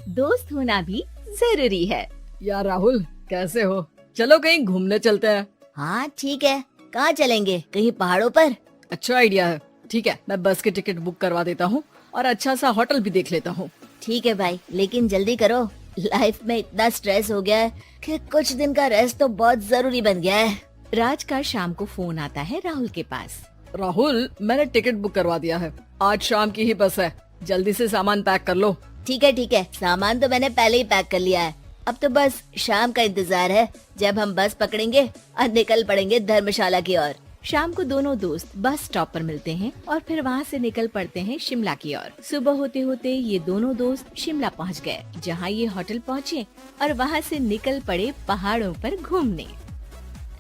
दोस्त होना भी जरूरी है। यार राहुल, कैसे हो? चलो कहीं घूमने चलते हैं। हाँ ठीक है, कहाँ चलेंगे? कहीं पहाड़ों पर? अच्छा आइडिया है। ठीक है, मैं बस की टिकट बुक करवा देता हूँ और अच्छा सा होटल भी देख लेता हूँ। ठीक है भाई, लेकिन जल्दी करो। लाइफ में इतना स्ट्रेस हो गया है कि कुछ दिन का रेस्ट तो बहुत जरूरी बन गया है। राज का शाम को फोन आता है राहुल के पास। राहुल, मैंने टिकट बुक करवा दिया है। आज शाम की ही बस है, जल्दी से सामान पैक कर लो। ठीक है, सामान तो मैंने पहले ही पैक कर लिया है। अब तो बस शाम का इंतजार है, जब हम बस पकड़ेंगे और निकल पड़ेंगे धर्मशाला की ओर। शाम को दोनों दोस्त बस स्टॉप पर मिलते हैं और फिर वहाँ से निकल पड़ते हैं शिमला की ओर। सुबह होते होते ये दोनों दोस्त शिमला पहुँच गए, जहाँ ये होटल पहुँचे और वहाँ से निकल पड़े पहाड़ों पर घूमने।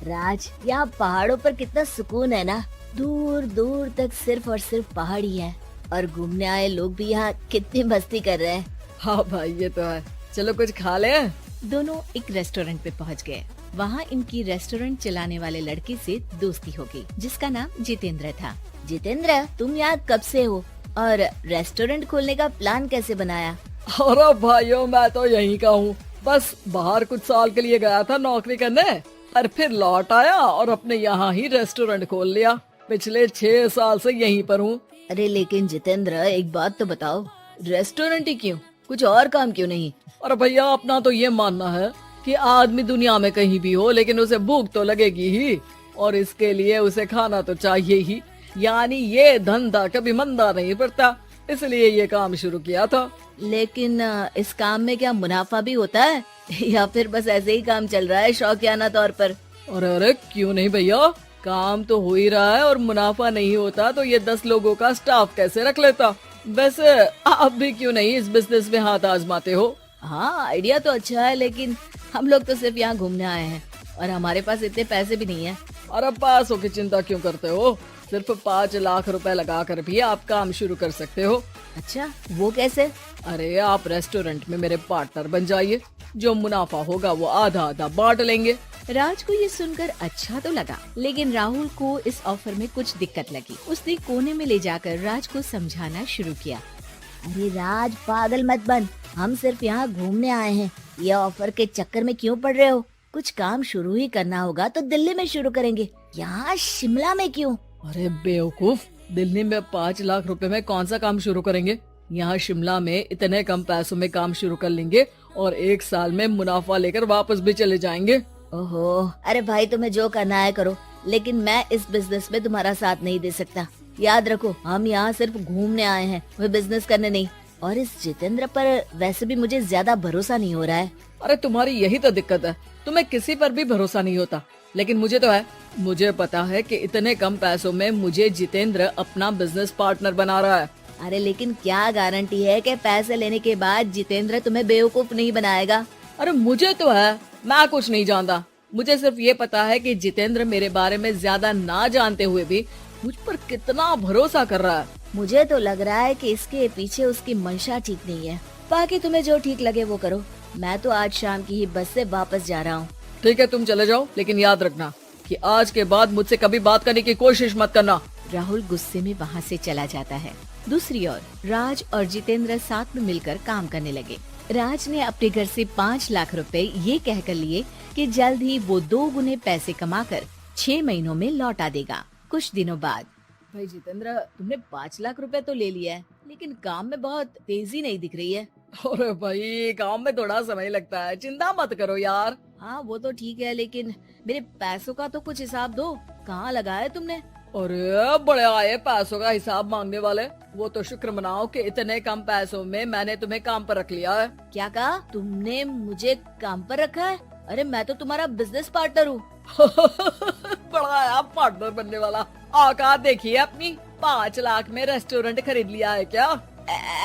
राज, यहाँ पहाड़ों पर कितना सुकून है ना। दूर दूर तक सिर्फ और सिर्फ पहाड़ ही है और घूमने आए लोग भी यहाँ कितनी मस्ती कर रहे हैं। हाँ भाई, ये तो है। चलो कुछ खा ले। दोनों एक रेस्टोरेंट पे पहुँच गए। वहाँ इनकी रेस्टोरेंट चलाने वाले लड़के से दोस्ती हो गई, जिसका नाम जितेंद्र था। जितेंद्र, तुम यहाँ कब से हो और रेस्टोरेंट खोलने का प्लान कैसे बनाया? अरे भाइयों, मैं तो यहीं का हूँ। बस बाहर कुछ साल के लिए गया था नौकरी करने और फिर लौट आया और अपने यहाँ ही रेस्टोरेंट खोल लिया। पिछले 6 साल से यहीं पर हूँ। अरे लेकिन जितेंद्र, एक बात तो बताओ, रेस्टोरेंट ही क्यों? कुछ और काम क्यों नहीं? अरे भैया, अपना तो ये मानना है कि आदमी दुनिया में कहीं भी हो लेकिन उसे भूख तो लगेगी ही, और इसके लिए उसे खाना तो चाहिए ही। यानी ये धंधा कभी मंदा नहीं पड़ता, इसलिए ये काम शुरू किया था। लेकिन इस काम में क्या मुनाफा भी होता है या फिर बस ऐसे ही काम चल रहा है शौकियाना तौर पर? अरे क्यों नहीं भैया, काम तो हो ही रहा है और मुनाफा नहीं होता तो ये 10 लोगों का स्टाफ कैसे रख लेता। वैसे आप भी क्यों नहीं इस बिजनेस में हाथ आजमाते हो? हाँ, आइडिया तो अच्छा है, लेकिन हम लोग तो सिर्फ यहाँ घूमने आए हैं और हमारे पास इतने पैसे भी नहीं है। अरे पैसों की चिंता क्यों करते हो? सिर्फ 5 लाख रुपए लगा कर भी आप काम शुरू कर सकते हो। अच्छा, वो कैसे? अरे आप रेस्टोरेंट में मेरे पार्टनर बन जाइए, जो मुनाफा होगा वो आधा आधा बांट लेंगे। राज को ये सुनकर अच्छा तो लगा, लेकिन राहुल को इस ऑफर में कुछ दिक्कत लगी। उसने कोने में ले जाकर राज को समझाना शुरू किया। अरे राज, पागल मत बन, हम सिर्फ यहाँ घूमने आए हैं। ये ऑफर के चक्कर में क्यों पड़ रहे हो? कुछ काम शुरू ही करना होगा तो दिल्ली में शुरू करेंगे, यहाँ शिमला में क्यों? अरे बेवकूफ, दिल्ली में 5 लाख रुपए में कौन सा काम शुरू करेंगे? यहाँ शिमला में इतने कम पैसों में काम शुरू कर लेंगे और 1 साल में मुनाफा लेकर वापस भी चले जाएंगे। ओहो, अरे भाई, तुम्हें जो करना है करो, लेकिन मैं इस बिजनेस में तुम्हारा साथ नहीं दे सकता। याद रखो, हम यहाँ सिर्फ घूमने आए हैं, वो बिजनेस करने नहीं। और इस जितेंद्र पर वैसे भी मुझे ज्यादा भरोसा नहीं हो रहा है। अरे तुम्हारी यही तो दिक्कत है, तुम्हें किसी पर भी भरोसा नहीं होता, लेकिन मुझे तो है। मुझे पता है कि इतने कम पैसों में मुझे जितेंद्र अपना बिजनेस पार्टनर बना रहा है। अरे लेकिन क्या गारंटी है कि पैसे लेने के बाद जितेंद्र तुम्हें बेवकूफ नहीं बनाएगा? अरे मुझे तो है, मैं कुछ नहीं जानता। मुझे सिर्फ ये पता है कि जितेंद्र मेरे बारे में ज्यादा ना जानते हुए भी मुझ पर कितना भरोसा कर रहा है। मुझे तो लग रहा है कि इसके पीछे उसकी मंशा ठीक नहीं है। बाकी तुम्हें जो ठीक लगे वो करो। मैं तो आज शाम की ही बस से वापस जा रहा हूँ। ठीक है, तुम चले जाओ, लेकिन याद रखना कि आज के बाद मुझसे कभी बात करने की कोशिश मत करना। राहुल गुस्से में वहाँ से चला जाता है। दूसरी ओर राज और जितेंद्र साथ में मिलकर काम करने लगे। राज ने अपने घर से 5 लाख रुपए ये कहकर लिए कि जल्द ही वो 2 गुने पैसे कमाकर 6 महीनों में लौटा देगा। कुछ दिनों बाद, भाई जितेंद्र, तुमने 5 लाख रुपए तो ले लिया है, लेकिन काम में बहुत तेजी नहीं दिख रही है। अरे भाई, काम में थोड़ा समय लगता है, चिंता मत करो यार। हाँ वो तो ठीक है, लेकिन मेरे पैसों का तो कुछ हिसाब दो। कहाँ लगाया तुमने? अरे बड़े आए पैसों का हिसाब मांगने वाले। वो तो शुक्र मनाओ कि इतने कम पैसों में मैंने तुम्हें काम पर रख लिया है। क्या कहा? तुमने मुझे काम पर रखा है? अरे मैं तो तुम्हारा बिजनेस पार्टनर हूँ। बड़ा आया पार्टनर बनने वाला। औकात देखिए अपनी, 5 लाख में रेस्टोरेंट खरीद लिया है क्या?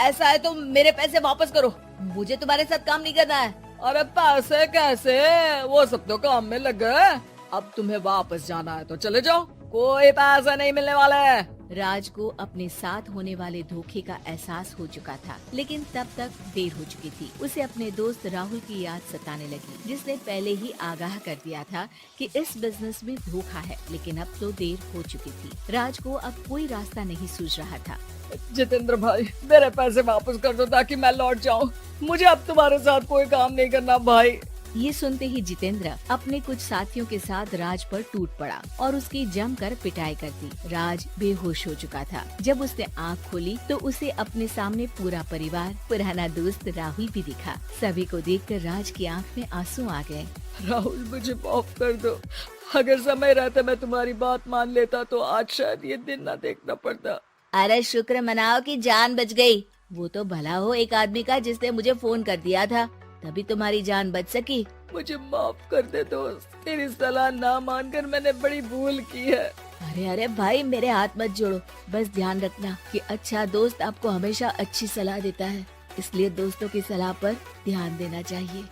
ऐसा है तो मेरे पैसे वापस करो, मुझे तुम्हारे साथ काम नहीं करना है। अरे पैसे कैसे, वो सब तो काम में लग गए। अब तुम्हें वापस जाना है तो चले जाओ, कोई पैसा नहीं मिलने वाला है। राज को अपने साथ होने वाले धोखे का एहसास हो चुका था, लेकिन तब तक देर हो चुकी थी। उसे अपने दोस्त राहुल की याद सताने लगी, जिसने पहले ही आगाह कर दिया था कि इस बिजनेस में धोखा है, लेकिन अब तो देर हो चुकी थी। राज को अब कोई रास्ता नहीं सूझ रहा था। जितेंद्र भाई, मेरे पैसे वापस कर दो ताकि मैं लौट जाऊं। मुझे अब तुम्हारे साथ कोई काम नहीं करना भाई। ये सुनते ही जितेंद्र अपने कुछ साथियों के साथ राज पर टूट पड़ा और उसकी जमकर पिटाई कर दी। राज बेहोश हो चुका था। जब उसने आँख खोली तो उसे अपने सामने पूरा परिवार, पुराना दोस्त राहुल भी दिखा। सभी को देखकर राज की आँख में आंसू आ गए। राहुल, मुझे माफ कर दो। अगर समय रहता मैं तुम्हारी बात मान लेता तो आज शायद ये दिन ना देखना पड़ता। अरे शुक्र मनाओ कि जान बच गई। वो तो भला हो एक आदमी का जिसने मुझे फोन कर दिया था, तभी तुम्हारी जान बच सकी। मुझे माफ कर दे दोस्त, तेरी सलाह ना मानकर मैंने बड़ी भूल की है। अरे अरे भाई, मेरे हाथ मत जोड़ो। बस ध्यान रखना कि अच्छा दोस्त आपको हमेशा अच्छी सलाह देता है, इसलिए दोस्तों की सलाह पर ध्यान देना चाहिए।